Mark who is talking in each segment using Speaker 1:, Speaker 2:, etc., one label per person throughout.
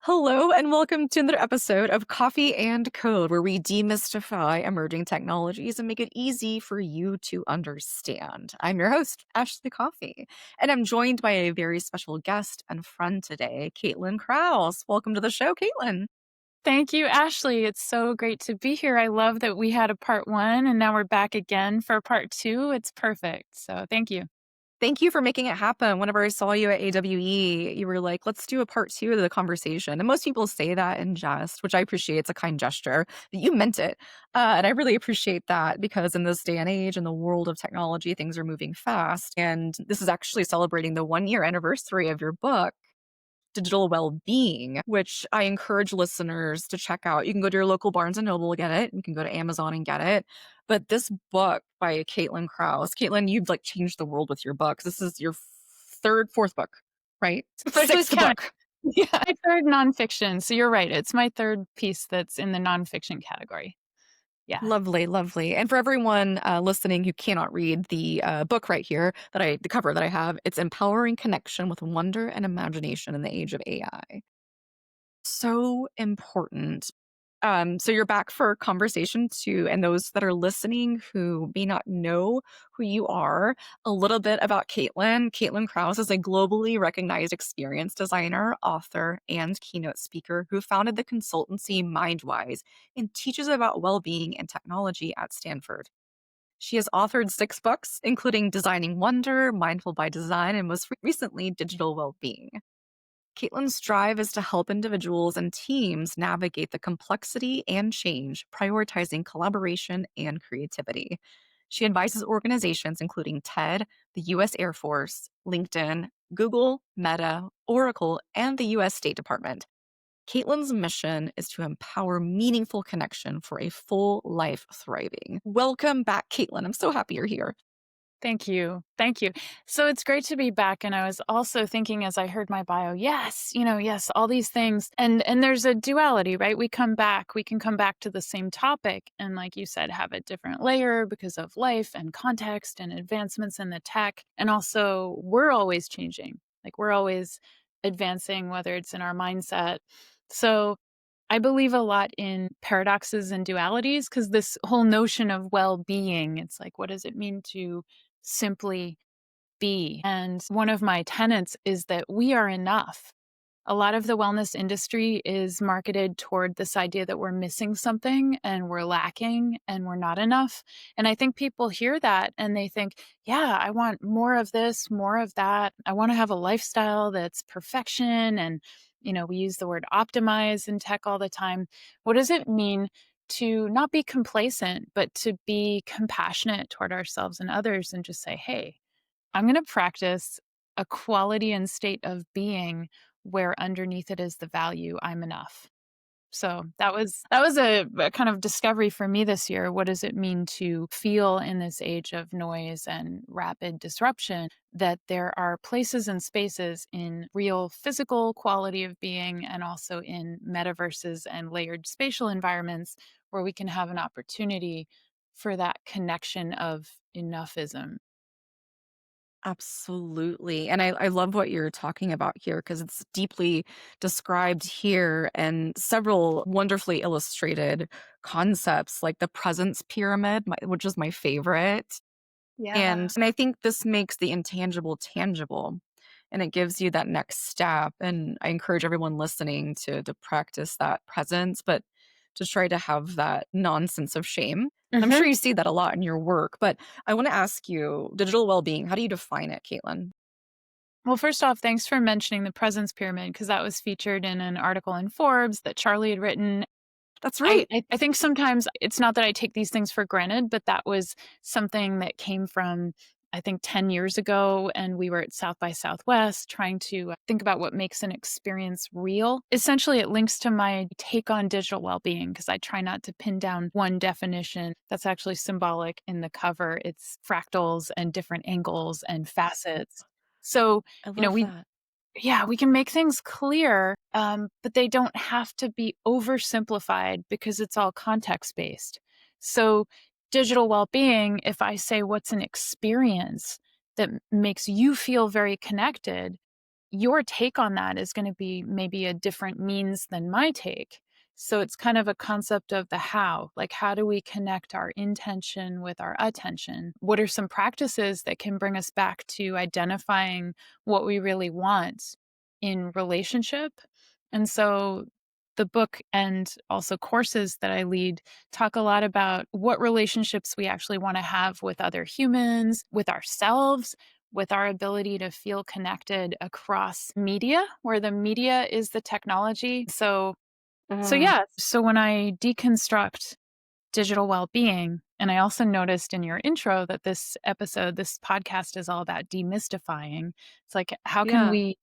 Speaker 1: Hello, and welcome to another episode of Coffee and Code, where we demystify emerging technologies and make it easy for you to understand. I'm your host, Ashley Coffey, and I'm joined by a very special guest and friend today, Caitlin Krause. Welcome to the show, Caitlin.
Speaker 2: Thank you, Ashley. It's so great to be here. I love that we had a part one and now we're back again for part two. It's perfect. So thank you.
Speaker 1: Thank you for making it happen. Whenever I saw you at AWE, you were like, let's do a part two of the conversation. And most people say that in jest, which I appreciate. It's a kind gesture, but you meant it. And I really appreciate that because in this day and age, in the world of technology, things are moving fast. And this is actually celebrating the 1 year anniversary of your book, Digital Wellbeing, which I encourage listeners to check out. You can go to your local Barnes and Noble and get it. You can go to Amazon and get it. But this book by Caitlin Krause, Caitlin, you've like changed the world with your books. This is your fourth book, right?
Speaker 2: Let's lose
Speaker 1: Sixth
Speaker 2: count.
Speaker 1: book. Yeah.
Speaker 2: My third nonfiction. So you're right. It's my third piece that's in the nonfiction category. Yeah.
Speaker 1: Lovely, lovely. And for everyone listening who cannot read the book right here, the cover that I have, it's Empowering Connection with Wonder and Imagination in the Age of AI. So important. So you're back for conversation two, and those that are listening who may not know who you are, a little bit about Caitlin. Caitlin Krause is a globally recognized experience designer, author, and keynote speaker who founded the consultancy MindWise and teaches about well-being and technology at Stanford. She has authored 6 books, including Designing Wonder, Mindful by Design, and most recently, Digital Wellbeing. Caitlin's drive is to help individuals and teams navigate the complexity and change, prioritizing collaboration and creativity. She advises organizations including TED, the U.S. Air Force, LinkedIn, Google, Meta, Oracle, and the U.S. State Department. Caitlin's mission is to empower meaningful connection for a full life thriving. Welcome back, Caitlin. I'm so happy you're here.
Speaker 2: Thank you. Thank you. So it's great to be back. And I was also thinking as I heard my bio, yes, all these things. And there's a duality, right? We can come back to the same topic. And like you said, have a different layer because of life and context and advancements in the tech. And also we're always changing. Like we're always advancing, whether it's in our mindset. So I believe a lot in paradoxes and dualities because this whole notion of well-being, it's like, what does it mean to simply be? And one of my tenets is that we are enough. A lot of the wellness industry is marketed toward this idea that we're missing something and we're lacking and we're not enough. And I think people hear that and they think, yeah, I want more of this, more of that. I want to have a lifestyle that's perfection. And, we use the word optimize in tech all the time. What does it mean to not be complacent, but to be compassionate toward ourselves and others and just say, hey, I'm going to practice a quality and state of being where underneath it is the value I'm enough. So that was a kind of discovery for me this year. What does it mean to feel in this age of noise and rapid disruption that there are places and spaces in real physical quality of being and also in metaverses and layered spatial environments where we can have an opportunity for that connection of enoughism.
Speaker 1: Absolutely. And I love what you're talking about here because it's deeply described here and several wonderfully illustrated concepts like the presence pyramid, which is my favorite. And,
Speaker 2: Yeah.
Speaker 1: and I think this makes the intangible tangible and it gives you that next step. And I encourage everyone listening to practice that presence, but to try to have that nonsense of shame. And I'm sure you see that a lot in your work, but I want to ask you digital well being, how do you define it, Caitlin?
Speaker 2: Well, first off, thanks for mentioning the presence pyramid because that was featured in an article in Forbes that Charlie had written.
Speaker 1: That's
Speaker 2: I,
Speaker 1: right.
Speaker 2: I I think sometimes it's not that I take these things for granted, but that was something that came from, I think, 10 years ago. And we were at South by Southwest trying to think about what makes an experience real. Essentially, it links to my take on digital well being because I try not to pin down one definition. That's actually symbolic in the cover. It's fractals and different angles and facets. So,
Speaker 1: I
Speaker 2: you know,
Speaker 1: love
Speaker 2: we
Speaker 1: that.
Speaker 2: yeah, we can make things clear, but they don't have to be oversimplified because it's all context based. So, digital well being, if I say what's an experience that makes you feel very connected, your take on that is going to be maybe a different means than my take. So it's kind of a concept of the how. Like, how do we connect our intention with our attention? What are some practices that can bring us back to identifying what we really want in relationship? And so the book and also courses that I lead talk a lot about what relationships we actually want to have with other humans, with ourselves, with our ability to feel connected across media, where the media is the technology. So
Speaker 1: Mm,
Speaker 2: yeah, so when I deconstruct digital well-being, and I also noticed in your intro that this podcast is all about demystifying. It's like
Speaker 1: yeah.
Speaker 2: how can we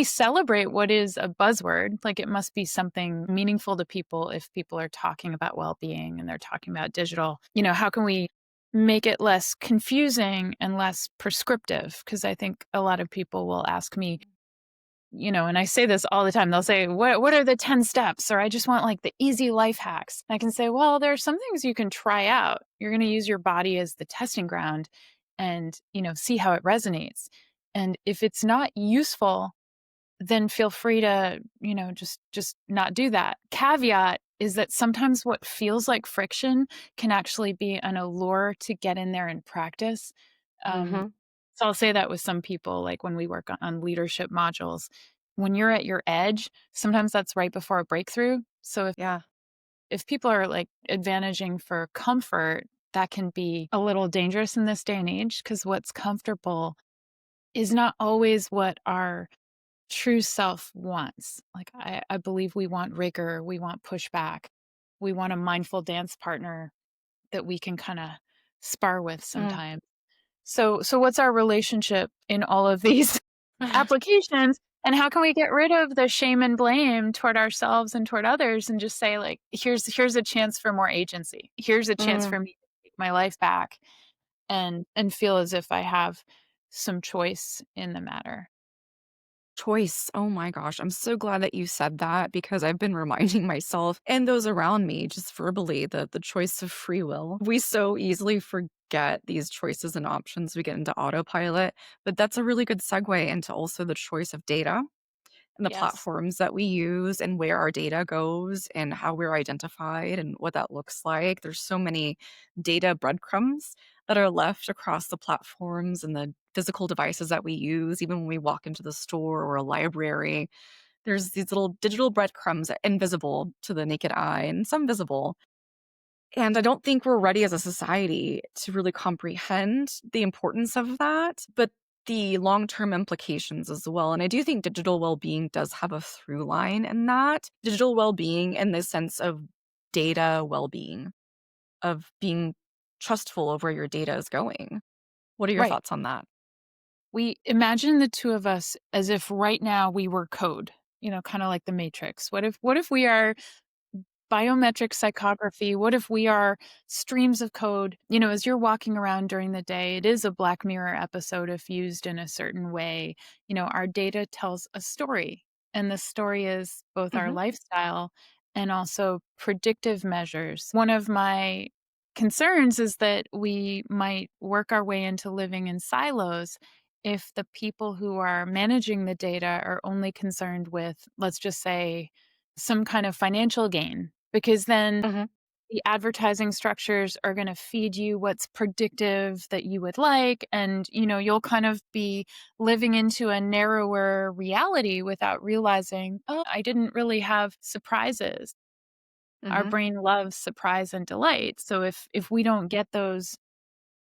Speaker 2: celebrate what is a buzzword? Like, it must be something meaningful to people if people are talking about well-being and they're talking about digital. How can we make it less confusing and less prescriptive? Because I think a lot of people will ask me, and I say this all the time. They'll say, what are the 10 steps? Or I just want like the easy life hacks. And I can say, well, there are some things you can try out. You're going to use your body as the testing ground and, see how it resonates. And if it's not useful, then feel free to, just not do that. Caveat is that sometimes what feels like friction can actually be an allure to get in there and practice. Um,
Speaker 1: Mhm.
Speaker 2: so I'll say that with some people, like when we work on leadership modules, when you're at your edge, sometimes that's right before a breakthrough. So
Speaker 1: Yeah.
Speaker 2: if people are like advantaging for comfort, that can be a little dangerous in this day and age because what's comfortable is not always what our true self wants. Like, I believe we want rigor, we want pushback, we want a mindful dance partner that we can kind of spar with
Speaker 1: Mm.
Speaker 2: sometimes. So what's our relationship in all of these applications? And how can we get rid of the shame and blame toward ourselves and toward others and just say, like, here's a chance for more agency. Here's a chance
Speaker 1: Mm.
Speaker 2: for me to take my life back and feel as if I have some choice in the matter.
Speaker 1: Choice. Oh my gosh. I'm so glad that you said that because I've been reminding myself and those around me just verbally the choice of free will. We so easily forget these choices and options. We get into autopilot, but that's a really good segue into also the choice of data and the
Speaker 2: Yes.
Speaker 1: platforms that we use and where our data goes and how we're identified and what that looks like. There's so many data breadcrumbs that are left across the platforms and the physical devices that we use, even when we walk into the store or a library. There's these little digital breadcrumbs invisible to the naked eye and some visible. And I don't think we're ready as a society to really comprehend the importance of that, but the long-term implications as well. And I do think digital well-being does have a through line in that. Digital well-being in the sense of data well-being, of being trustful of where your data is going. What are your
Speaker 2: Right.
Speaker 1: thoughts on that?
Speaker 2: We imagine the two of us as if right now we were code, kind of like the Matrix. What if we are biometric psychography? What if we are streams of code? As you're walking around during the day, it is a Black Mirror episode if used in a certain way. Our data tells a story, and the story is both our
Speaker 1: Mhm.
Speaker 2: lifestyle and also predictive measures. One of my concerns is that we might work our way into living in silos if the people who are managing the data are only concerned with, let's just say, some kind of financial gain, because then
Speaker 1: Mhm.
Speaker 2: the advertising structures are going to feed you what's predictive that you would like. And, you'll kind of be living into a narrower reality without realizing, oh, I didn't really have surprises. Our
Speaker 1: Mhm.
Speaker 2: brain loves surprise and delight. So if we don't get those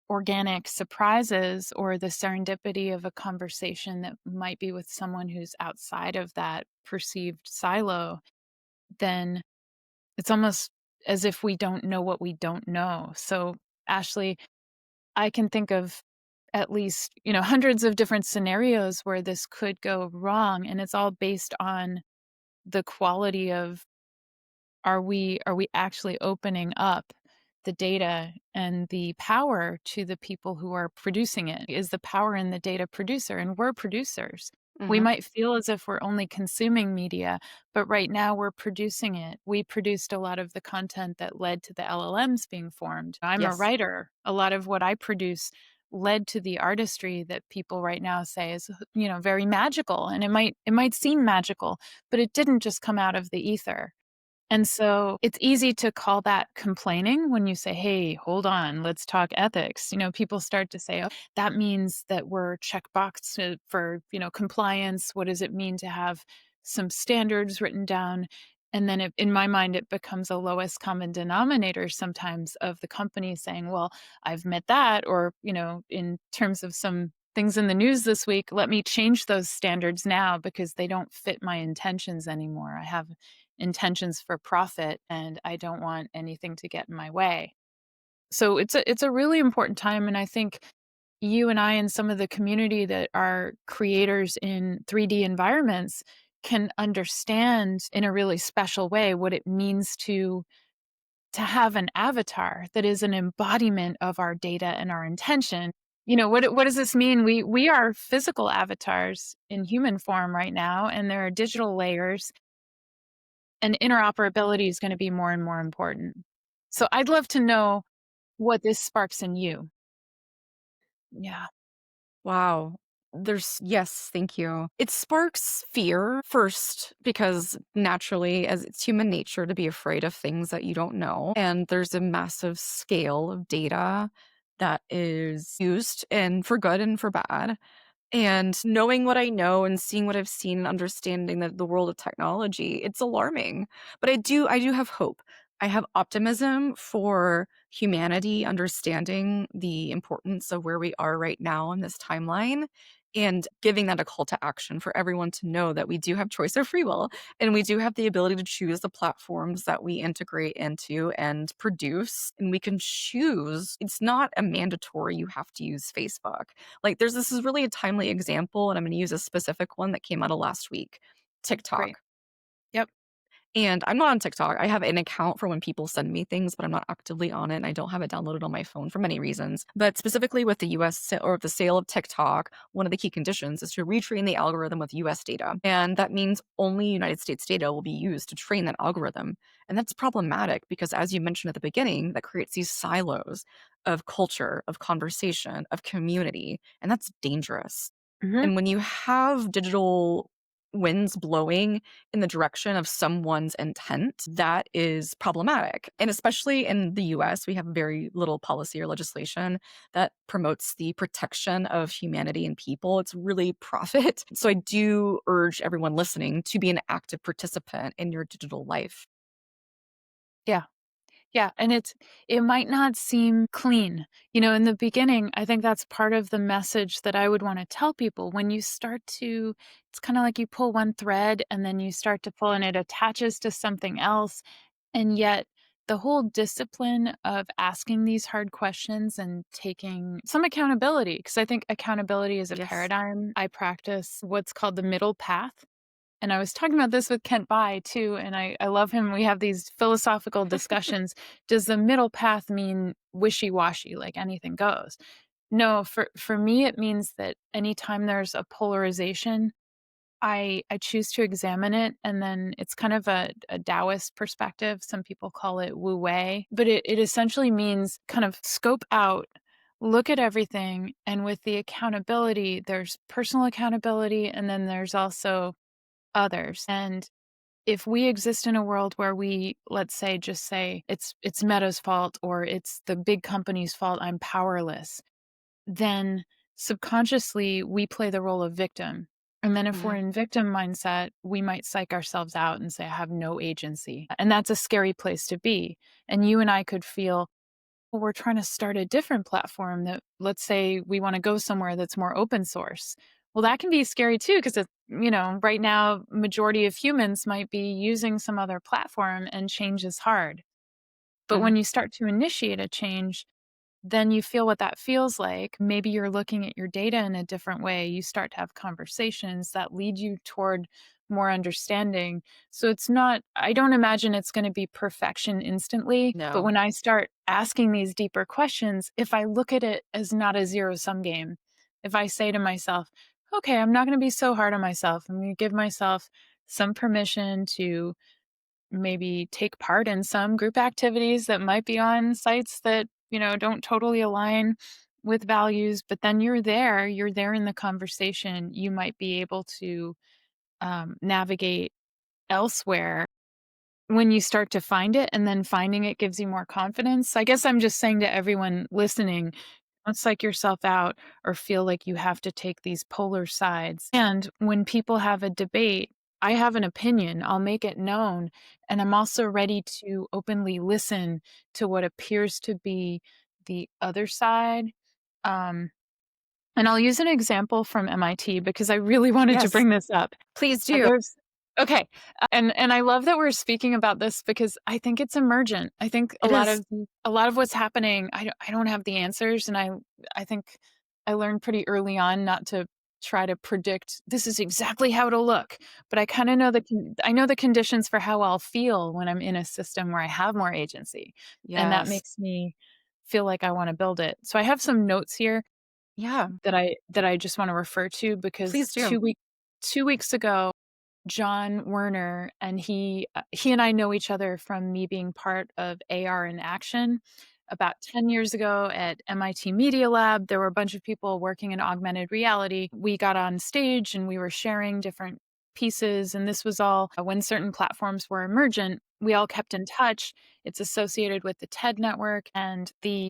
Speaker 2: organic surprises or the serendipity of a conversation that might be with someone who's outside of that perceived silo, then it's almost as if we don't know what we don't know. So, Ashley, I can think of at least, hundreds of different scenarios where this could go wrong. And it's all based on the quality of, are we actually opening up the data and the power to the people who are producing it? Is the power in the data producer? And we're producers. We
Speaker 1: Mhm.
Speaker 2: might feel as if we're only consuming media, but right now we're producing it. We produced a lot of the content that led to the LLMs being formed. I'm a
Speaker 1: Yes.
Speaker 2: writer. A lot of what I produce led to the artistry that people right now say is, very magical. And it might seem magical, but it didn't just come out of the ether. And so it's easy to call that complaining when you say, "Hey, hold on, let's talk ethics." People start to say, "Oh, that means that we're checkbox for, compliance. What does it mean to have some standards written down?" And then in my mind, it becomes a lowest common denominator sometimes of the company saying, "Well, I've met that," or, in terms of some things in the news this week, let me change those standards now because they don't fit my intentions anymore. I have intentions for profit and I don't want anything to get in my way. So it's a really important time, and I think you and I and some of the community that are creators in 3D environments can understand in a really special way what it means to have an avatar that is an embodiment of our data and our intention. What does this mean? We are physical avatars in human form right now, and there are digital layers, and interoperability is gonna be more and more important. So I'd love to know what this sparks in you. Yeah,
Speaker 1: Wow. Yes, thank you. It sparks fear first because naturally, as it's human nature to be afraid of things that you don't know. And there's a massive scale of data that is used and for good and for bad. And knowing what I know and seeing what I've seen and understanding the world of technology, it's alarming. But I do have hope. I have optimism for humanity understanding the importance of where we are right now in this timeline and giving that a call to action for everyone to know that we do have choice of free will and we do have the ability to choose the platforms that we integrate into and produce. And we can choose. It's not a mandatory you have to use Facebook. Like this is really a timely example, and I'm gonna use a specific one that came out of last week,
Speaker 2: great.
Speaker 1: TikTok.
Speaker 2: Yep.
Speaker 1: And I'm not on TikTok. I have an account for when people send me things, but I'm not actively on it, and I don't have it downloaded on my phone for many reasons. But specifically with the US sa or the sale of TikTok, one of the key conditions is to retrain the algorithm with US data, and that means only United States data will be used to train that algorithm. And that's problematic because as you mentioned at the beginning, that creates these silos of culture, of conversation, of community, and that's dangerous.
Speaker 2: Mhm.
Speaker 1: And when you have digital winds blowing in the direction of someone's intent, that is problematic. And especially in the US, we have very little policy or legislation that promotes the protection of humanity and people. It's really profit. So I do urge everyone listening to be an active participant in your digital life.
Speaker 2: Yeah. Yeah, and it might not seem clean. In the beginning, I think that's part of the message that I would wanna tell people. When you start to it's kinda like you pull one thread and then you start to pull and it attaches to something else, and yet the whole discipline of asking these hard questions and taking some accountability, because I think accountability is a
Speaker 1: Yes.
Speaker 2: paradigm. I practice what's called the middle path. And I was talking about this with Kent Bai too, and I love him. We have these philosophical discussions. Does the middle path mean wishy-washy, like anything goes? No, for me, it means that anytime there's a polarization, I choose to examine it, and then it's kind of a Taoist perspective. Some people call it Wu Wei, but it essentially means kind of scope out, look at everything, and with the accountability, there's personal accountability, and then there's also others. And if we exist in a world where we, let's say, just say it's Meta's fault or it's the big company's fault, I'm powerless, then subconsciously we play the role of victim. And then if we're
Speaker 1: Yeah.
Speaker 2: in victim mindset, we might psych ourselves out and say, I have no agency. And that's a scary place to be. And you and I could feel, well, we're trying to start a different platform that, let's say we want to go somewhere that's more open source. Well, that can be scary too, because right now, majority of humans might be using some other platform and change is hard. But
Speaker 1: Mhm.
Speaker 2: when you start to initiate a change, then you feel what that feels like. Maybe you're looking at your data in a different way. You start to have conversations that lead you toward more understanding. So it's not, I don't imagine it's going to be perfection instantly. But
Speaker 1: No.
Speaker 2: when I start asking these deeper questions, if I look at it as not a zero sum game, if I say to myself, okay, I'm not going to be so hard on myself, I'm going to give myself some permission to maybe take part in some group activities that might be on sites that, don't totally align. with values, but then you're there in the conversation. You might be able to navigate elsewhere when you start to find it, and then finding it gives you more confidence. I guess I'm just saying to everyone listening, don't psych yourself out or feel like you have to take these polar sides. And when people have a debate, I have an opinion, I'll make it known. And I'm also ready to openly listen to what appears to be the other side. Um, and I'll use an example from MIT because I really wanted to
Speaker 1: Yes,
Speaker 2: bring this up.
Speaker 1: please do.
Speaker 2: There's okay, and I love that we're speaking about this because I think it's emergent. I think
Speaker 1: It is.
Speaker 2: a lot of what's happening, I don't have the answers, and I think I learned pretty early on not to try to predict this is exactly how it'll look, but I kinda know I know the conditions for how I'll feel when I'm in a system where I have more agency, and that
Speaker 1: Yes.
Speaker 2: makes me feel like I wanna build it. So I have some notes here
Speaker 1: Yeah,
Speaker 2: that I just wanna refer to because
Speaker 1: please do.
Speaker 2: 2 weeks ago, John Werner, and he and I know each other from me being part of AR in Action. About 10 years ago at MIT Media Lab, there were a bunch of people working in augmented reality. We got on stage and we were sharing different pieces, and this was all when certain platforms were emergent. We all kept in touch. It's associated with the TED network, and the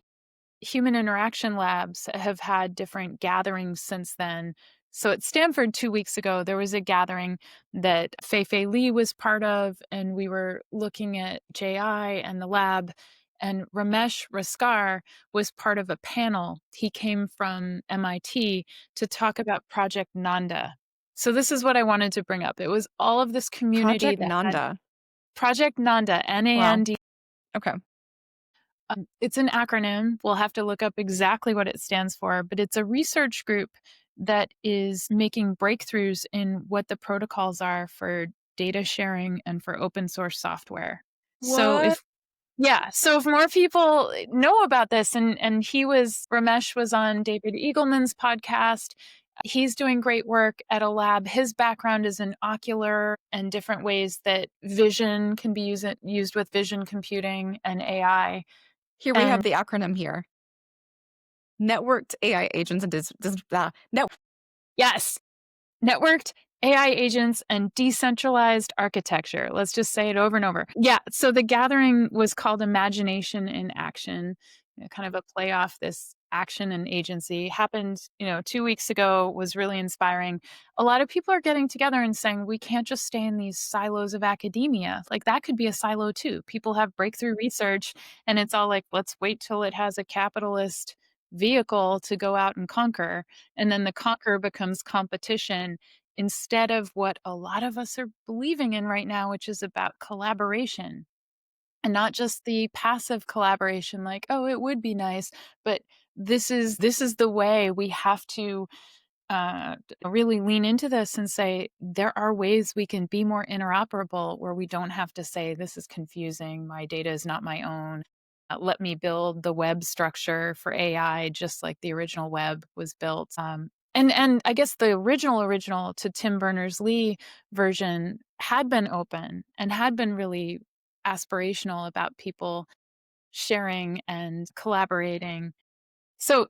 Speaker 2: human interaction labs have had different gatherings since then. So at Stanford 2 weeks ago, there was a gathering that Fei Li was part of, and we were looking at JI and the lab. And Ramesh Raskar was part of a panel. He came from MIT to talk about Project Nanda. So this is what I wanted to bring up. It was all of this community
Speaker 1: Project
Speaker 2: that had
Speaker 1: NANDA.
Speaker 2: Project Nanda,
Speaker 1: Wow.
Speaker 2: NAND.
Speaker 1: Okay.
Speaker 2: It's an acronym. We'll have to look up exactly what it stands for, but it's a research group that is making breakthroughs in what the protocols are for data sharing and for open source software. So
Speaker 1: What?
Speaker 2: so if more people know about this, and Ramesh was on David Eagleman's podcast. He's doing great work at a lab. His background is in ocular and different ways that vision can be used with vision computing and AI.
Speaker 1: Here we have
Speaker 2: And
Speaker 1: the acronym here. Networked AI agents and no.
Speaker 2: yes, networked AI agents and decentralized architecture. Let's just say it over and over. Yeah. So the gathering was called Imagination in Action, kind of a play off this action and agency. Happened, 2 weeks ago, was really inspiring. A lot of people are getting together and saying, we can't just stay in these silos of academia. Like that could be a silo too. People have breakthrough research, and it's all like, let's wait till it has a capitalist vehicle to go out and conquer. And then the conquer becomes competition instead of what a lot of us are believing in right now, which is about collaboration and not just the passive collaboration like, oh, it would be nice, but this is the way we have to really lean into this and say there are ways we can be more interoperable where we don't have to say this is confusing, my data is not my own. Let me build the web structure for AI just like the original web was built. And I guess the original to Tim Berners-Lee version had been open and had been really aspirational about people sharing and collaborating. So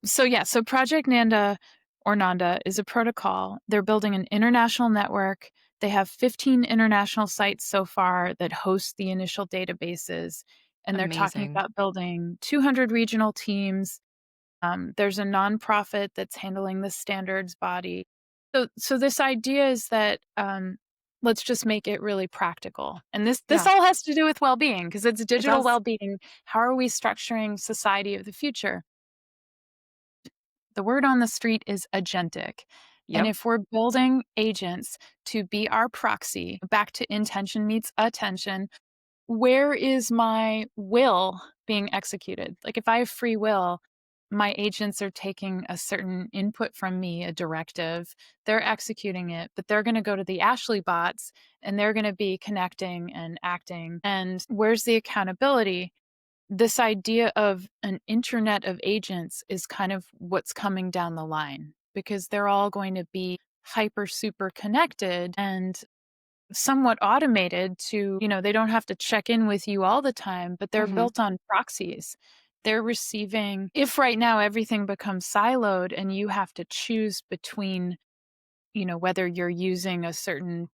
Speaker 2: Project Nanda or Nanda is a protocol. They're building an international network. They have 15 international sites so far that host the initial databases, and they're talking
Speaker 1: Amazing.
Speaker 2: about building 200 regional teams. There's a nonprofit that's handling the standards body. So this idea is that let's just make it really practical. And this
Speaker 1: Yeah,
Speaker 2: all has to do with well-being because it's
Speaker 1: it
Speaker 2: digital
Speaker 1: does.
Speaker 2: well-being. How are we structuring society of the future? The word on the street is agentic. And
Speaker 1: Yep.
Speaker 2: if we're building agents to be our proxy, back to intention meets attention, where is my will being executed? Like if I have free will, my agents are taking a certain input from me, a directive, they're executing it, but they're going to go to the Ashley bots and they're going to be connecting and acting. And where's the accountability? This idea of an internet of agents is kind of what's coming down the line because they're all going to be hyper super connected and somewhat automated to, they don't have to check in with you all the time, but they're
Speaker 1: Mhm.
Speaker 2: built on proxies. they're receiving, if right now everything becomes siloed and you have to choose between, whether you're using a certain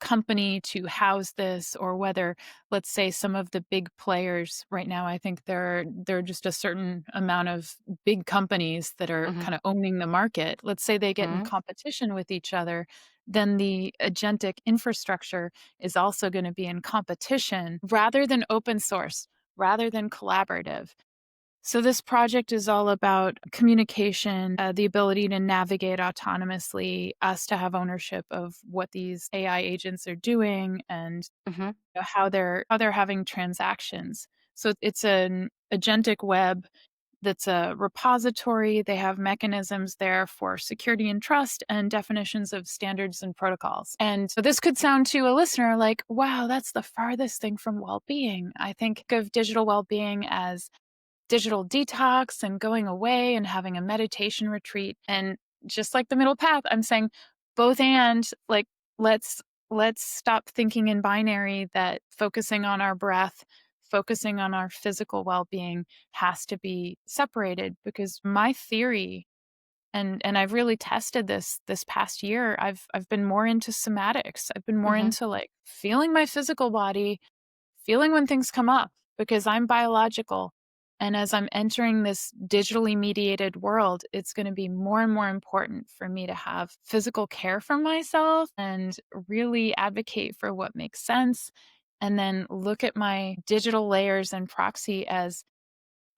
Speaker 2: company to house this, or whether, let's say, some of the big players right now, I think there are just a certain amount of big companies that are
Speaker 1: Mhm.
Speaker 2: kind of owning the market. Let's say they get in
Speaker 1: Mhm.
Speaker 2: competition with each other, then the agentic infrastructure is also going to be in competition rather than open source, rather than collaborative. So, this project is all about communication, the ability to navigate autonomously, us to have ownership of what these AI agents are doing, and
Speaker 1: Mhm.
Speaker 2: how they're having transactions. So, it's an agentic web that's a repository. They have mechanisms there for security and trust and definitions of standards and protocols. And so this could sound to a listener like, wow, that's the farthest thing from well-being. I think of digital well-being as digital detox and going away and having a meditation retreat. And just like the middle path, I'm saying both, and like, let's let's stop thinking in binary that focusing on our breath, focusing on our physical well-being has to be separated. Because my theory, and I've really tested this past year, I've been more into somatics. I've been more
Speaker 1: Mhm.
Speaker 2: into like feeling my physical body, feeling when things come up, because I'm biological. And as I'm entering this digitally mediated world, it's going to be more and more important for me to have physical care for myself and really advocate for what makes sense. And then look at my digital layers and proxy as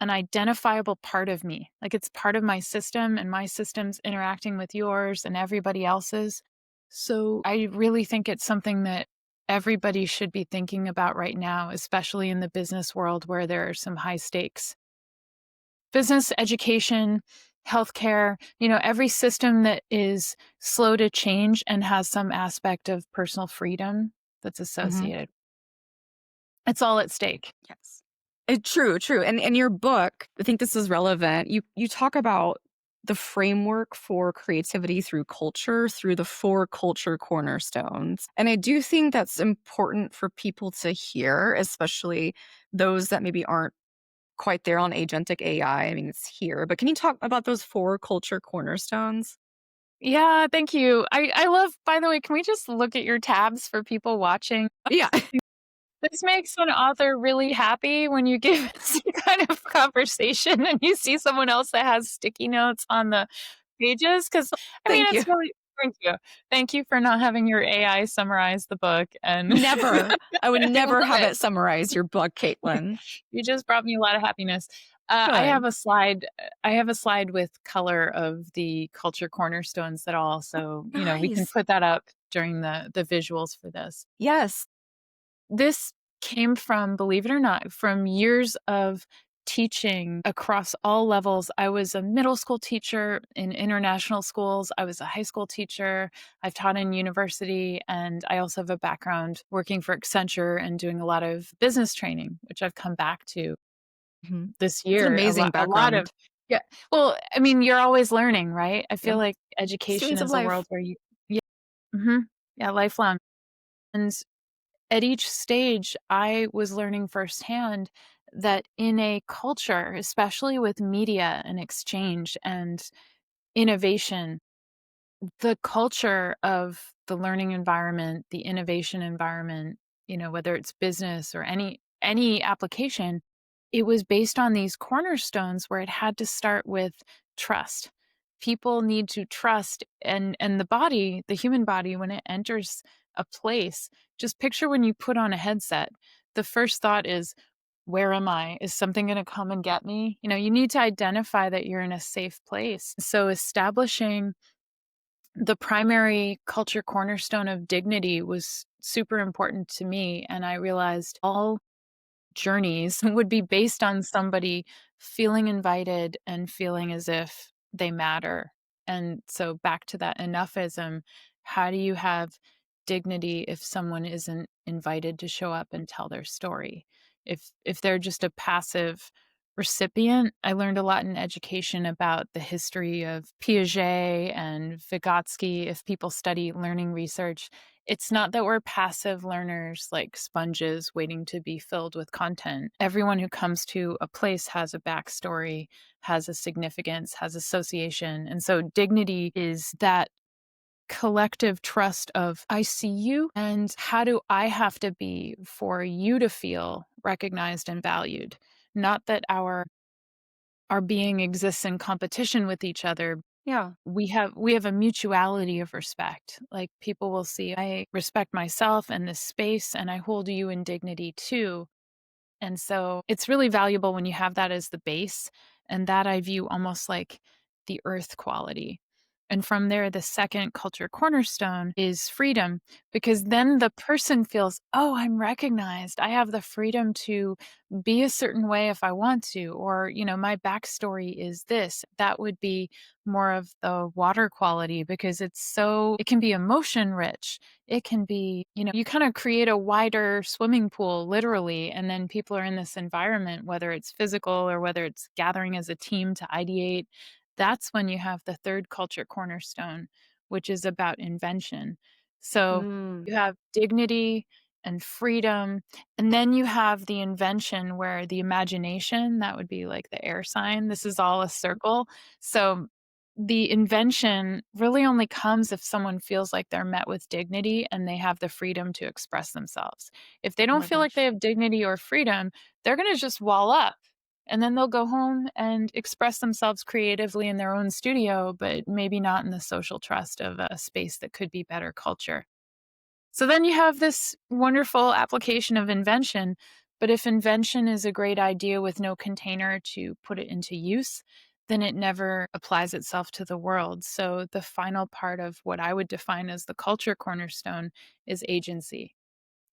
Speaker 2: an identifiable part of me. Like, it's part of my system, and my system's interacting with yours and everybody else's. So I really think it's something that everybody should be thinking about right now, especially in the business world where there are some high stakes. Business, education, healthcare, every system that is slow to change and has some aspect of personal freedom that's
Speaker 1: Mhm.
Speaker 2: associated. It's all at stake.
Speaker 1: Yes. True, true. And in your book, I think this is relevant. You talk about the framework for creativity through culture, through the four culture cornerstones. And I do think that's important for people to hear, especially those that maybe aren't quite there on agentic AI. I mean, it's here, but can you talk about those four culture cornerstones?
Speaker 2: Yeah, thank you. I love, by the way, can we just look at your tabs for people watching?
Speaker 1: Yeah.
Speaker 2: This makes an author really happy when you give this kind of conversation and you see someone else that has sticky notes on the pages. Because I mean,
Speaker 1: Thank you.
Speaker 2: it's really, thank you. Thank you for not having your AI summarize the book, and
Speaker 1: Never. I would
Speaker 2: I
Speaker 1: never
Speaker 2: love
Speaker 1: have
Speaker 2: it.
Speaker 1: it summarize your book, Caitlin.
Speaker 2: You just brought me a lot of happiness. I have
Speaker 1: Good.
Speaker 2: a slide. I have a slide with color of the culture cornerstones that I'll also, we can
Speaker 1: Nice.
Speaker 2: put that up during the visuals for this.
Speaker 1: Yes.
Speaker 2: This came from, believe it or not, from years of teaching across all levels. I was a middle school teacher in international schools. I was a high school teacher. I've taught in university, and I also have a background working for Accenture and doing a lot of business training, which I've come back to
Speaker 1: Mhm.
Speaker 2: this
Speaker 1: It's an
Speaker 2: year.
Speaker 1: amazing
Speaker 2: A lot of,
Speaker 1: background.
Speaker 2: yeah. Well, I mean, you're always learning, right? I feel
Speaker 1: Yep.
Speaker 2: like education
Speaker 1: Students of
Speaker 2: is a world
Speaker 1: life.
Speaker 2: where yeah, mhm, yeah, lifelong. And at each stage, I was learning firsthand that in a culture, especially with media and exchange and innovation, the culture of the learning environment, the innovation environment, whether it's business or any application, it was based on these cornerstones where it had to start with trust. People need to trust, and the body, the human body, when it enters a place, just picture when you put on a headset, the first thought is, where am I? Is something going to come and get me? You need to identify that you're in a safe place. So establishing the primary culture cornerstone of dignity was super important to me. And I realized all journeys would be based on somebody feeling invited and feeling as if they matter. And so, back to that enoughism, how do you have dignity if someone isn't invited to show up and tell their story? If they're just a passive recipient. I learned a lot in education about the history of Piaget and Vygotsky. If people study learning research, it's not that we're passive learners like sponges waiting to be filled with content. Everyone who comes to a place has a backstory, has a significance, has association. And so dignity is that collective trust of I see you and how do I have to be for you to feel recognized and valued? Not that our being exists in competition with each other.
Speaker 1: Yeah.
Speaker 2: We have a mutuality of respect. Like people will see I respect myself and this space and I hold you in dignity too. And so it's really valuable when you have that as the base. And that I view almost like the earth quality. And from there, the second culture cornerstone is freedom, because then the person feels, oh, I'm recognized. I have the freedom to be a certain way if I want to, or, my backstory is this. That would be more of the water quality because it can be emotion rich. It can be, you kind of create a wider swimming pool, literally, and then people are in this environment, whether it's physical or whether it's gathering as a team to ideate. That's when you have the third culture cornerstone, which is about invention. So
Speaker 1: Mm,
Speaker 2: you have dignity and freedom, and then you have the invention where the imagination, that would be like the air sign. This is all a circle. So the invention really only comes if someone feels like they're met with dignity and they have the freedom to express themselves. If they
Speaker 1: oh
Speaker 2: don't
Speaker 1: my
Speaker 2: feel like they
Speaker 1: gosh.
Speaker 2: have dignity or freedom, they're going to just wall up and then they'll go home and express themselves creatively in their own studio, but maybe not in the social trust of a space that could be better culture. So then you have this wonderful application of invention. But if invention is a great idea with no container to put it into use, then it never applies itself to the world. So the final part of what I would define as the culture cornerstone is agency.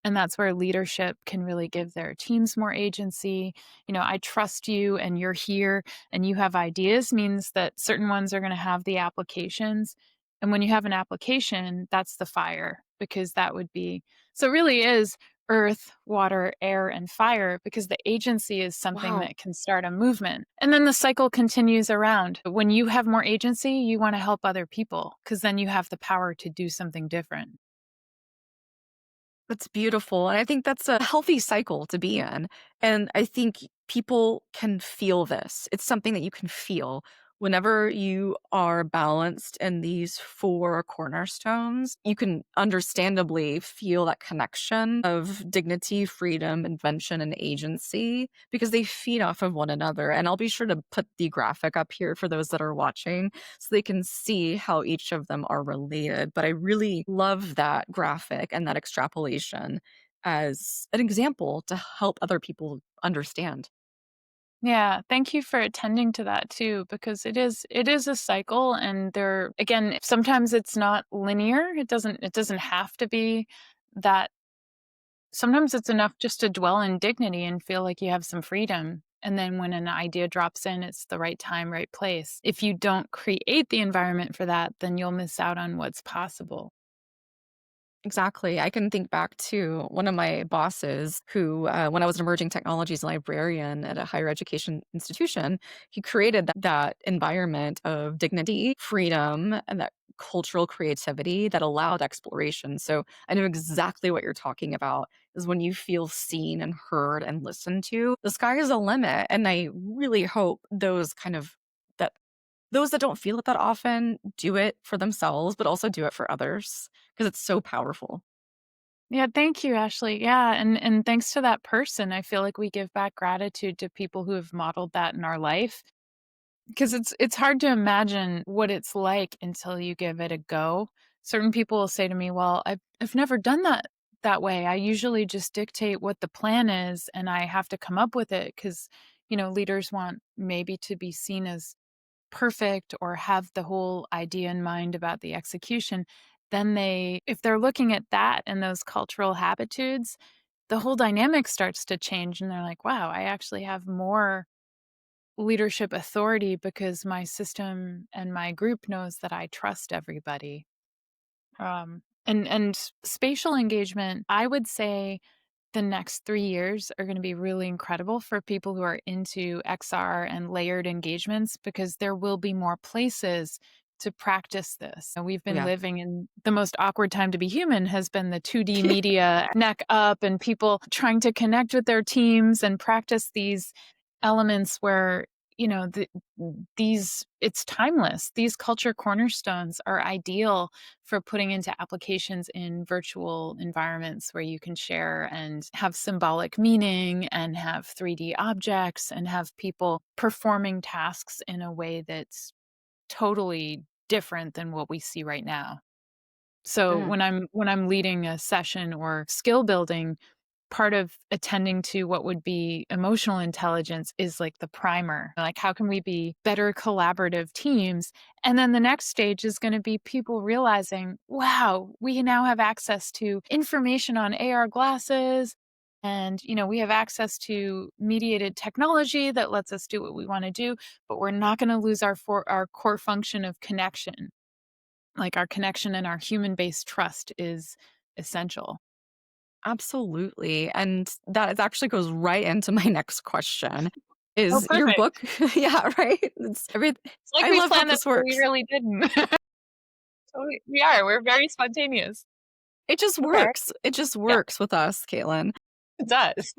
Speaker 2: And that's where leadership can really give their teams more agency. I trust you and you're here and you have ideas means that certain ones are going to have the applications. And when you have an application, that's the fire because that would be so it really is earth, water, air, and fire because the agency is something
Speaker 1: Wow.
Speaker 2: that can start a movement. And then the cycle continues around. When you have more agency, you want to help other people because then you have the power to do something different.
Speaker 1: That's beautiful, and I think that's a healthy cycle to be in, and I think people can feel this. It's something that you can feel. Whenever you are balanced in these 4 cornerstones, you can understandably feel that connection of dignity, freedom, invention, and agency because they feed off of one another, and I'll be sure to put the graphic up here for those that are watching so they can see how each of them are related. But I really love that graphic and that extrapolation as an example to help other people understand.
Speaker 2: Yeah, thank you for attending to that too, because it is a cycle and there again, sometimes it's not linear. It doesn't have to be that sometimes it's enough just to dwell in dignity and feel like you have some freedom. And then when an idea drops in, it's the right time, right place. If you don't create the environment for that, then you'll miss out on what's possible.
Speaker 1: Exactly. I can think back to one of my bosses who, when I was an emerging technologies librarian at a higher education institution, he created that environment of dignity, freedom, and that cultural creativity that allowed exploration. So I know exactly what you're talking about is when you feel seen and heard and listened to, the sky is the limit. And I really hope that those that don't feel it that often do it for themselves, but also do it for others because it's so powerful.
Speaker 2: Yeah, thank you, Ashley. Yeah, and thanks to that person, I feel like we give back gratitude to people who have modeled that in our life. 'Cause it's hard to imagine what it's like until you give it a go. Certain people will say to me, "Well, I've never done that way. I usually just dictate what the plan is, and I have to come up with it." 'Cause, leaders want maybe to be seen as perfect or have the whole idea in mind about the execution. Then if they're looking at that and those cultural habitudes, the whole dynamic starts to change, and they're like, "Wow, I actually have more leadership authority because my system and my group knows that I trust everybody." And spatial engagement, I would say the next 3 years are gonna be really incredible for people who are into XR and layered engagements because there will be more places to practice this. And we've been
Speaker 1: Yeah.
Speaker 2: living in the most awkward time to be human has been the 2D media neck up and people trying to connect with their teams and practice these elements where, you know, these it's timeless. These culture cornerstones are ideal for putting into applications in virtual environments where you can share and have symbolic meaning and have 3D objects and have people performing tasks in a way that's totally different than what we see right now. So
Speaker 1: Mm.
Speaker 2: when I'm leading a session or skill building, part of attending to what would be emotional intelligence is like the primer. Like, how can we be better collaborative teams? And then the next stage is going to be people realizing, wow, we now have access to information on AR glasses. And, we have access to mediated technology that lets us do what we want to do, but we're not going to lose our core function of connection. Like our connection and our human based trust is essential.
Speaker 1: Absolutely, and that actually goes right into my next question.
Speaker 2: Oh,
Speaker 1: Is your
Speaker 2: perfect.
Speaker 1: book yeah, right? It's every
Speaker 2: It's like
Speaker 1: I
Speaker 2: we
Speaker 1: love how
Speaker 2: planned this,
Speaker 1: this
Speaker 2: but we
Speaker 1: works.
Speaker 2: really didn't. So we are. We're very spontaneous.
Speaker 1: It just
Speaker 2: Okay.
Speaker 1: works. It just
Speaker 2: Yeah,
Speaker 1: works with us, Caitlin.
Speaker 2: it does.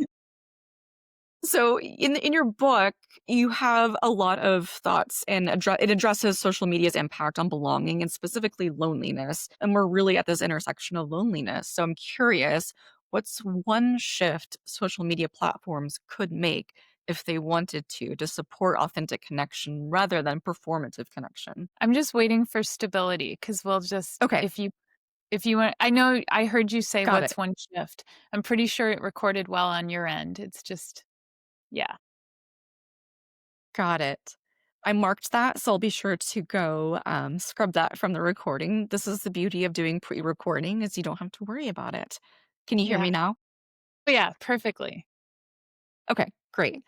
Speaker 1: So in your book, you have a lot of thoughts and it addresses social media's impact on belonging and specifically loneliness. And we're really at this intersection of loneliness. So I'm curious, what's one shift social media platforms could make if they wanted to support authentic connection rather than performative connection?
Speaker 2: I'm just waiting for stability because we'll just
Speaker 1: Okay,
Speaker 2: if you want I know I heard you say
Speaker 1: got it.
Speaker 2: what's one shift. I'm pretty sure it recorded well on your end. It's just yeah.
Speaker 1: Got it. I marked that, so I'll be sure to go, scrub that from the recording. This is the beauty of doing pre-recording is you don't have to worry about it. Can you hear
Speaker 2: Yeah.
Speaker 1: me now?
Speaker 2: But yeah, perfectly.
Speaker 1: Okay, great.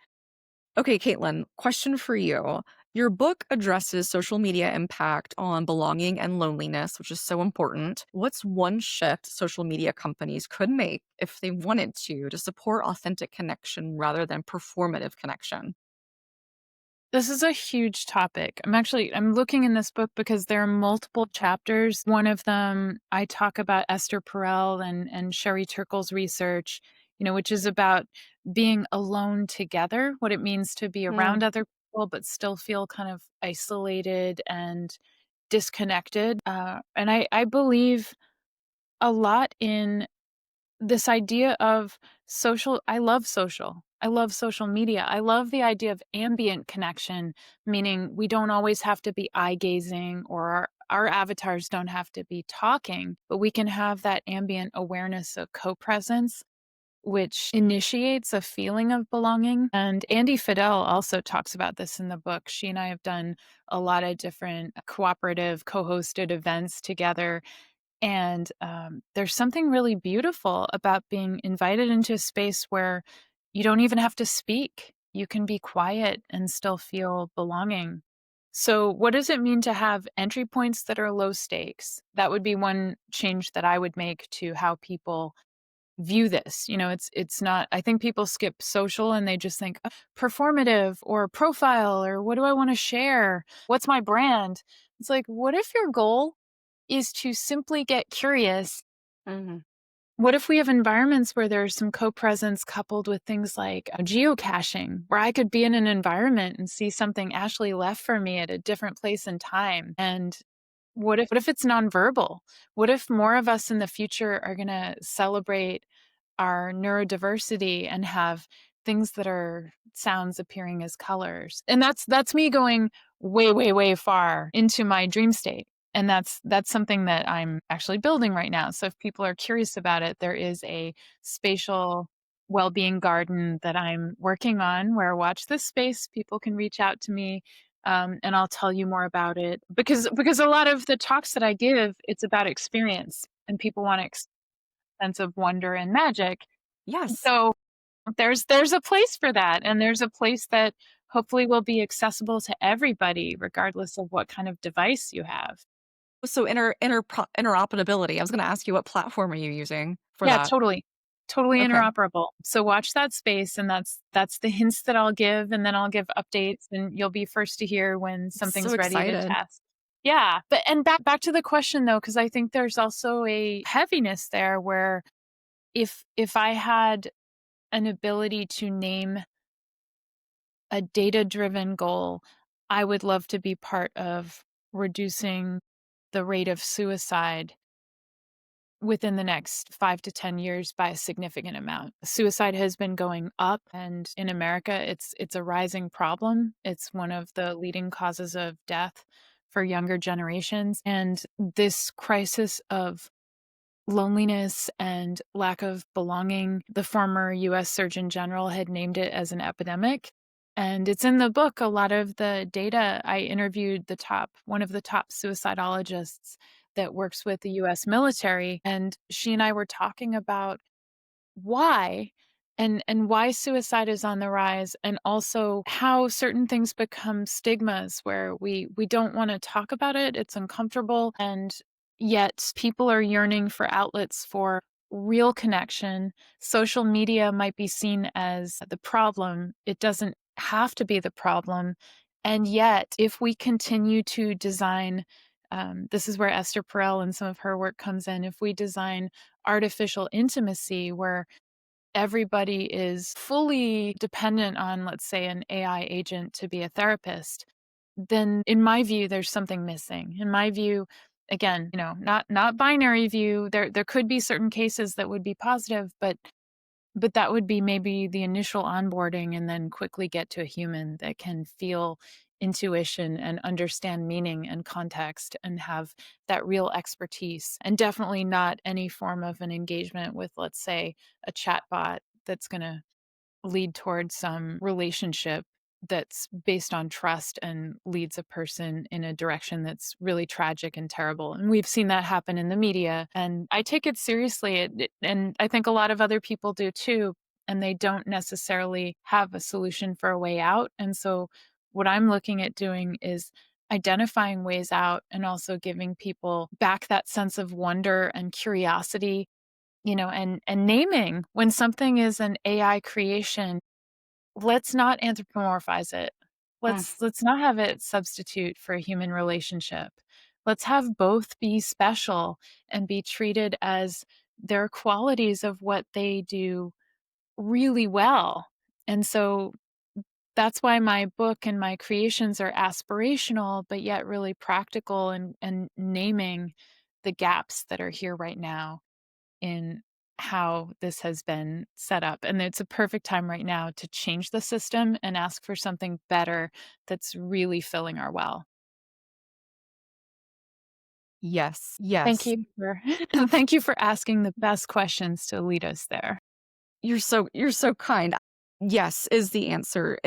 Speaker 1: Okay, Caitlin, question for you. Your book addresses social media impact on belonging and loneliness, which is so important. What's one shift social media companies could make if they wanted to support authentic connection rather than performative connection?
Speaker 2: This is a huge topic. I'm looking in this book because there are multiple chapters. One of them, I talk about Esther Perel and Sherry Turkle's research, which is about being alone together, what it means to be
Speaker 1: Mm,
Speaker 2: around other people, but still feel kind of isolated and disconnected. And I believe a lot in this idea of social I love social. I love social media. I love the idea of ambient connection, meaning we don't always have to be eye gazing or our avatars don't have to be talking, but we can have that ambient awareness of co-presence, which initiates a feeling of belonging. And Andy Fidel also talks about this in the book. She and I have done a lot of different cooperative, co hosted events together and there's something really beautiful about being invited into a space where you don't even have to speak. You can be quiet and still feel belonging. So, what does it mean to have entry points that are low stakes? That would be one change that I would make to how people view this. It's not, I think people skip social and they just think performative or profile or what do I want to share? What's my brand? It's like, what if your goal is to simply get curious?
Speaker 1: mhm.
Speaker 2: What if we have environments where there's some co-presence coupled with things like geocaching, where I could be in an environment and see something Ashley left for me at a different place and time? And what if it's nonverbal? What if more of us in the future are going to celebrate our neurodiversity and have things that are sounds appearing as colors? And that's me going way, way, way far into my dream state. And that's something that I'm actually building right now. So if people are curious about it, there is a spatial well-being garden that I'm working on where watch this space. People can reach out to me and I'll tell you more about it because a lot of the talks that I give, it's about experience and people want a sense of wonder and magic.
Speaker 1: Yes.
Speaker 2: So there's a place for that, and there's a place that hopefully will be accessible to everybody, regardless of what kind of device you have.
Speaker 1: So interoperability. I was going to ask you what platform are you using for
Speaker 2: Yeah,
Speaker 1: that?
Speaker 2: totally. Totally
Speaker 1: Okay.
Speaker 2: interoperable. So watch that space, and that's the hints that I'll give, and then I'll give updates, and you'll be first to hear when
Speaker 1: So
Speaker 2: something's ready to
Speaker 1: excited.
Speaker 2: test. Yeah, but and back to the question though, because I think there's also a heaviness there where if I had an ability to name a data-driven goal, I would love to be part of reducing the rate of suicide within the next 5 to 10 years by a significant amount. Suicide has been going up, and in America, it's a rising problem. It's one of the leading causes of death for younger generations, and this crisis of loneliness and lack of belonging. The former US Surgeon General had named it as an epidemic. And it's in the book, a lot of the data. I interviewed one of the top suicidologists that works with the US military. And she and I were talking about why and why suicide is on the rise, and also how certain things become stigmas where we don't want to talk about it, it's uncomfortable, and yet people are yearning for outlets for real connection. Social media might be seen as the problem, it doesn't have to be the problem. And yet if we continue to design, this is where Esther Perel and some of her work comes in, if we design artificial intimacy where everybody is fully dependent on, let's say, an AI agent to be a therapist, then in my view, there's something missing. In my view, again, not binary view. There could be certain cases that would be positive, but that would be maybe the initial onboarding and then quickly get to a human that can feel intuition and understand meaning and context and have that real expertise, and definitely not any form of an engagement with, let's say, a chatbot that's going to lead towards some relationship that's based on trust and leads a person in a direction that's really tragic and terrible. And we've seen that happen in the media. And I take it seriously. And I think a lot of other people do too. And they don't necessarily have a solution for a way out. And so, what I'm looking at doing is identifying ways out and also giving people back that sense of wonder and curiosity, and naming when something is an AI creation. Let's not anthropomorphize it.
Speaker 1: Mm.
Speaker 2: Let's not have it substitute for a human relationship. Let's have both be special and be treated as their qualities of what they do really well. And so that's why my book and my creations are aspirational, but yet really practical, and naming the gaps that are here right now in how this has been set up. And it's a perfect time right now to change the system and ask for something better that's really filling our well.
Speaker 1: Yes,
Speaker 2: Thank
Speaker 1: yes.
Speaker 2: you for thank you for asking the best questions to lead us there.
Speaker 1: You're so kind. Yes is the answer.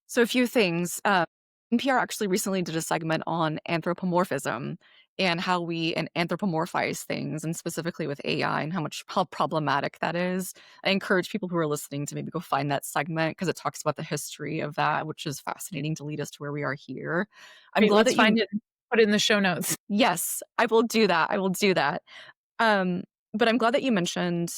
Speaker 1: So a few things. NPR actually recently did a segment on anthropomorphism and how we anthropomorphize things, and specifically with AI and how problematic that is. I encourage people who are listening to maybe go find that segment because it talks about the history of that, which is fascinating to lead us to where we are here. I'm
Speaker 2: Great,
Speaker 1: glad
Speaker 2: let's
Speaker 1: that you.
Speaker 2: find it and put it in the show notes.
Speaker 1: Yes, I will do that. I will do that. Um, but I'm glad that you mentioned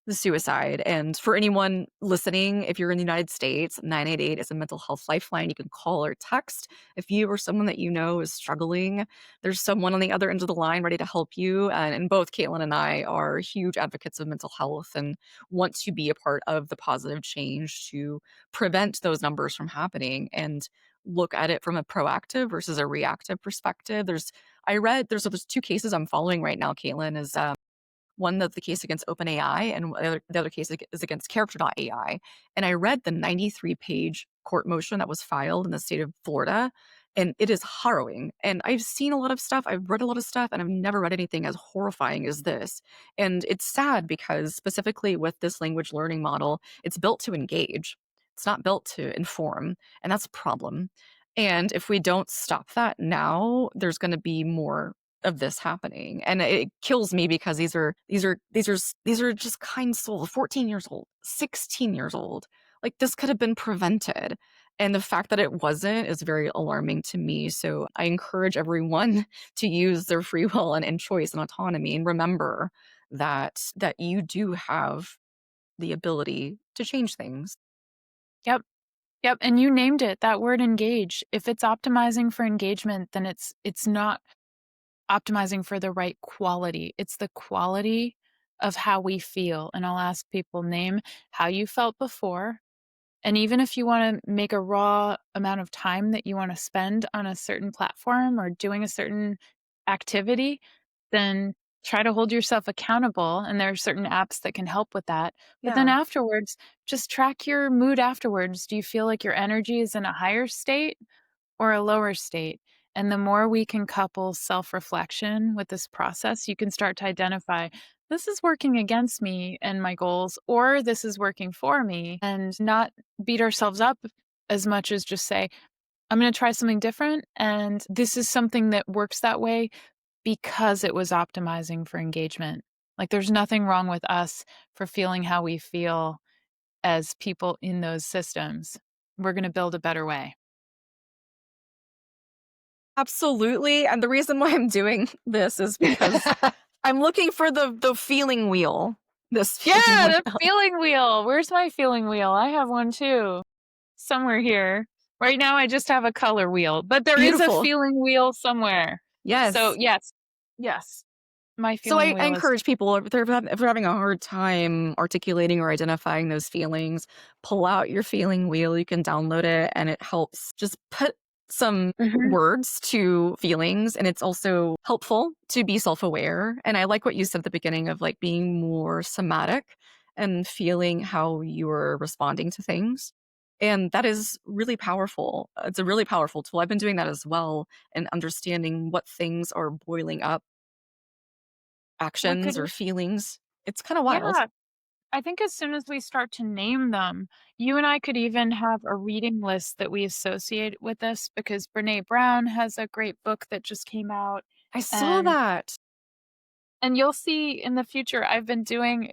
Speaker 1: the suicide. And for anyone listening, if you're in the United States, 988 is a mental health lifeline. You can call or text. If you or someone that you know is struggling, there's someone on the other end of the line ready to help you. And both Caitlin and I are huge advocates of mental health and want to be a part of the positive change to prevent those numbers from happening and look at it from a proactive versus a reactive perspective. There's two cases I'm following right now, Caitlin, is one of the case against OpenAI, and the other case is against Character.ai. And I read the 93-page court motion that was filed in the state of Florida, and it is harrowing. And I've seen a lot of stuff, I've read a lot of stuff, and I've never read anything as horrifying as this. And it's sad because specifically with this language learning model, it's built to engage. It's not built to inform, and that's a problem. And if we don't stop that now, there's going to be more of this happening, and it kills me because these are just kind souls, 14 years old, 16 years old. Like, this could have been prevented, and the fact that it wasn't is very alarming to me. So I encourage everyone to use their free will and choice and autonomy, and remember that you do have the ability to change things.
Speaker 2: Yep. Yep, and you named it, that word engage. If it's optimizing for engagement, then it's not optimizing for the right quality. It's the quality of how we feel. And I'll ask people, name how you felt before. And even if you want to make a raw amount of time that you want to spend on a certain platform or doing a certain activity, then try to hold yourself accountable. And there are certain apps that can help with that. But then
Speaker 1: Yeah.
Speaker 2: afterwards, just track your mood afterwards. Do you feel like your energy is in a higher state or a lower state? And the more we can couple self reflection with this process, you can start to identify this is working against me and my goals, or this is working for me, and not beat ourselves up as much as just say, I'm going to try something different. And this is something that works that way because it was optimizing for engagement. Like there's nothing wrong with us for feeling how we feel as people in those systems. We're going to build a better way.
Speaker 1: Absolutely, and the reason why I'm doing this is because I'm looking for the feeling wheel. This feeling
Speaker 2: Yeah, the
Speaker 1: wheel.
Speaker 2: feeling wheel. Where's my feeling wheel? I have one too, somewhere here. Right now, I just have a color wheel, but there is a
Speaker 1: Beautiful.
Speaker 2: feeling wheel somewhere. So,
Speaker 1: Yes.
Speaker 2: yes, yes, my
Speaker 1: So
Speaker 2: feeling
Speaker 1: I
Speaker 2: wheel is
Speaker 1: encourage people if they're having a hard time articulating or identifying those feelings, pull out your feeling wheel. You can download it, and it helps just put some
Speaker 2: Mhm.
Speaker 1: words to feelings, and it's also helpful to be self-aware. And I like what you said at the beginning of like being more somatic and feeling how you're responding to things. And that is really powerful. It's a really powerful tool. I've been doing that as well and understanding what things are boiling up
Speaker 2: we
Speaker 1: actions
Speaker 2: could
Speaker 1: or feelings. It's kinda wild.
Speaker 2: yeah, I think as soon as we start to name them, you and I could even have a reading list that we associate with this because Brené Brown has a great book that just came out,
Speaker 1: I saw
Speaker 2: and
Speaker 1: that.
Speaker 2: you'll see in the future, I've been doing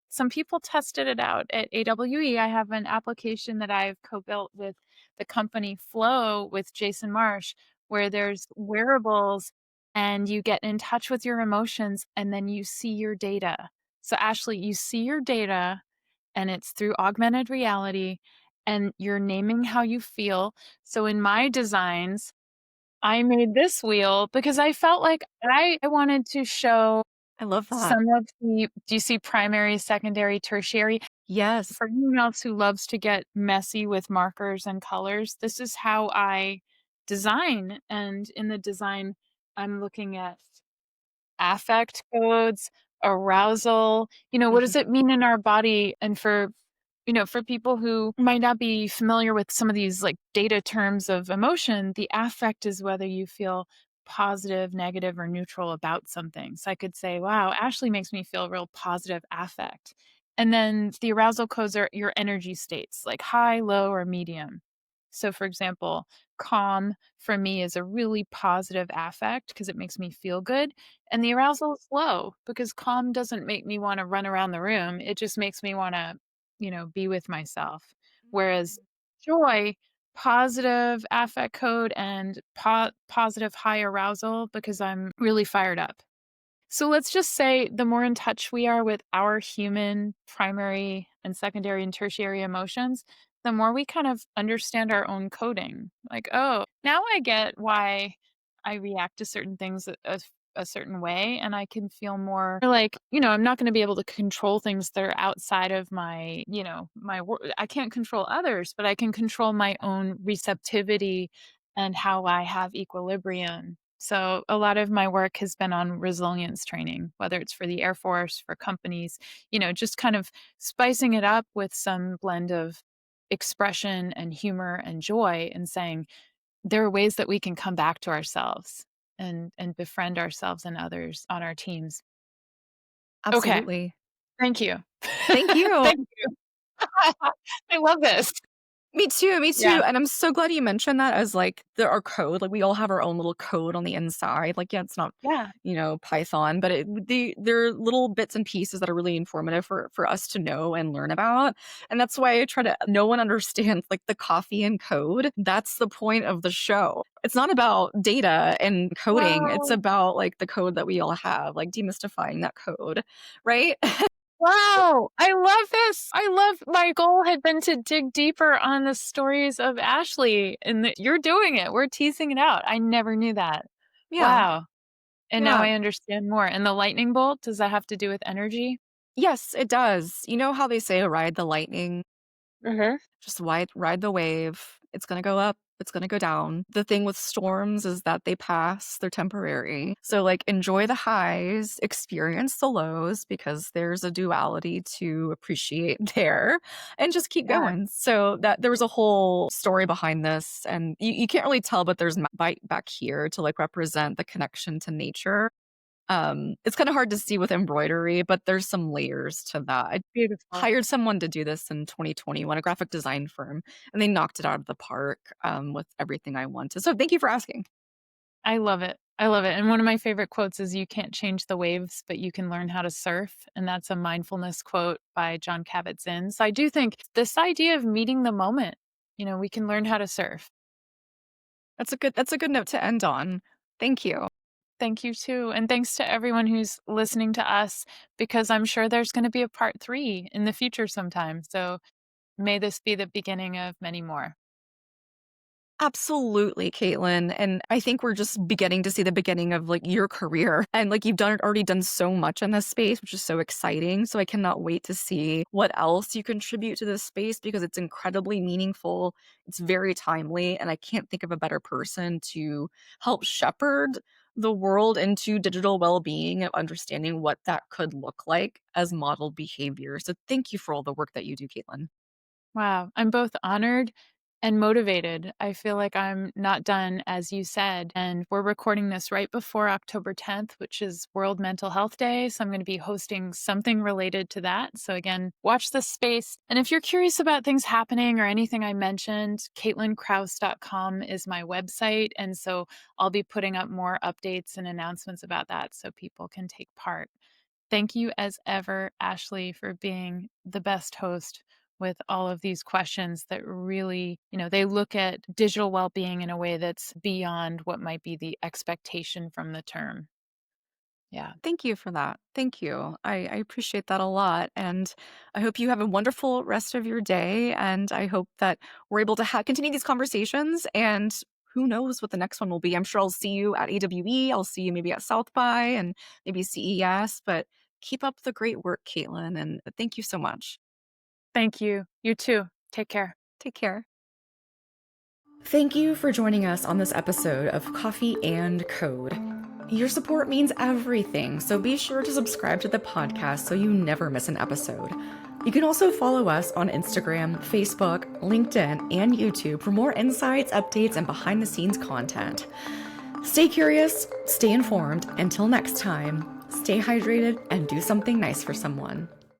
Speaker 2: some people tested it out at AWE. I have an application that I've co-built with the company Flow with Jason Marsh, where there's wearables and you get in touch with your emotions and then you see your data. So Ashley, you see your data and it's through augmented reality and you're naming how you feel. So in my designs, I made this wheel because I felt like I wanted to show
Speaker 1: I love that.
Speaker 2: some of the do you see primary, secondary, tertiary?
Speaker 1: Yes.
Speaker 2: For anyone else who loves to get messy with markers and colors, this is how I design, and in the design, I'm looking at affect codes, arousal, what
Speaker 1: Mhm.
Speaker 2: does it mean in our body? And for for people who might not be familiar with some of these like data terms of emotion, the affect is whether you feel positive, negative, or neutral about something. So I could say, wow, Ashley makes me feel real positive affect. And then the arousal codes are your energy states, like high, low, or medium. So, for example, calm for me is a really positive affect because it makes me feel good. And the arousal is low because calm doesn't make me want to run around the room. It just makes me want to be with myself. Whereas
Speaker 1: Mm.
Speaker 2: joy, positive affect code and positive high arousal because I'm really fired up. So let's just say the more in touch we are with our human primary and secondary and tertiary emotions, the more we kind of understand our own coding. Like, oh, now I get why I react to certain things a certain way. And I can feel more like, I'm not going to be able to control things that are outside of my, I can't control others, but I can control my own receptivity and how I have equilibrium. So a lot of my work has been on resilience training, whether it's for the Air Force, for companies, just kind of spicing it up with some blend of expression and humor and joy and saying there are ways that we can come back to ourselves and befriend ourselves and others on our teams. Okay.
Speaker 1: Absolutely.
Speaker 2: Thank you.
Speaker 1: Thank you.
Speaker 2: Thank you. I love this.
Speaker 1: Me too, me
Speaker 2: Yeah.
Speaker 1: too, and I'm so glad you mentioned that as, like, our code, like, we all have our own little code on the inside, like, yeah, it's not,
Speaker 2: Yeah.
Speaker 1: Python, but they're little bits and pieces that are really informative for us to know and learn about, and that's why I try to no one understands, like, the coffee and code. That's the point of the show. It's not about data and coding, it's
Speaker 2: Wow.
Speaker 1: about, like, the code that we all have, like, demystifying that code, right?
Speaker 2: Wow, I love this. I love my goal had been to dig deeper on the stories of Ashley, and that you're doing it. We're teasing it out. I never knew that.
Speaker 1: Yeah,
Speaker 2: Wow. And now
Speaker 1: yeah.
Speaker 2: I understand more. And the lightning bolt, does that have to do with energy?
Speaker 1: Yes, it does. You know how they say ride the lightning?
Speaker 2: Mhm.
Speaker 1: Just ride the wave. It's gonna go up, it's gonna go down. The thing with storms is that they pass, they're temporary. So, like, enjoy the highs, experience the lows because there's a duality to appreciate there, and just keep
Speaker 2: Yeah.
Speaker 1: going. So that there was a whole story behind this, and you can't really tell, but there's bite back here to, like, represent the connection to nature. It's kinda hard to see with embroidery, but there's some layers to that. I
Speaker 2: Beautiful.
Speaker 1: hired someone to do this in 2021, a graphic design firm, and they knocked it out of the park, with everything I wanted. So thank you for asking.
Speaker 2: I love it. I love it. And one of my favorite quotes is, "You can't change the waves, but you can learn how to surf." And that's a mindfulness quote by John Kabat-Zinn. So I do think this idea of meeting the moment, we can learn how to surf.
Speaker 1: That's a good note to end on. Thank you.
Speaker 2: Thank you too. And thanks to everyone who's listening to us, because I'm sure there's going to be a part 3 in the future sometime. So may this be the beginning of many more.
Speaker 1: Absolutely, Caitlin, and I think we're just beginning to see the beginning of, like, your career, and, like, you've already done so much in this space, which is so exciting, so I cannot wait to see what else you contribute to this space because it's incredibly meaningful, it's very timely, and I can't think of a better person to help shepherd the world into digital well-being and understanding what that could look like as modeled behavior, so thank you for all the work that you do, Caitlin.
Speaker 2: Wow, I'm both honored and motivated. I feel like I'm not done, as you said. And we're recording this right before October 10th, which is World Mental Health Day. So I'm going to be hosting something related to that. So, again, watch this space. And if you're curious about things happening or anything I mentioned, CaitlinKrause.com is my website. And so I'll be putting up more updates and announcements about that so people can take part. Thank you as ever, Ashley, for being the best host with all of these questions that really, they look at digital well-being in a way that's beyond what might be the expectation from the term. Yeah.
Speaker 1: Thank you for that. Thank you. I appreciate that a lot. And I hope you have a wonderful rest of your day. And I hope that we're able to continue these conversations. And who knows what the next one will be. I'm sure I'll see you at AWE. I'll see you maybe at South by and maybe CES. But keep up the great work, Caitlin. And thank you so much.
Speaker 2: Thank you. You too. Take care.
Speaker 1: Take care. Thank you for joining us on this episode of Coffee and Code. Your support means everything, so be sure to subscribe to the podcast so you never miss an episode. You can also follow us on Instagram, Facebook, LinkedIn, and YouTube for more insights, updates, and behind-the-scenes content. Stay curious, stay informed. Until next time, stay hydrated and do something nice for someone.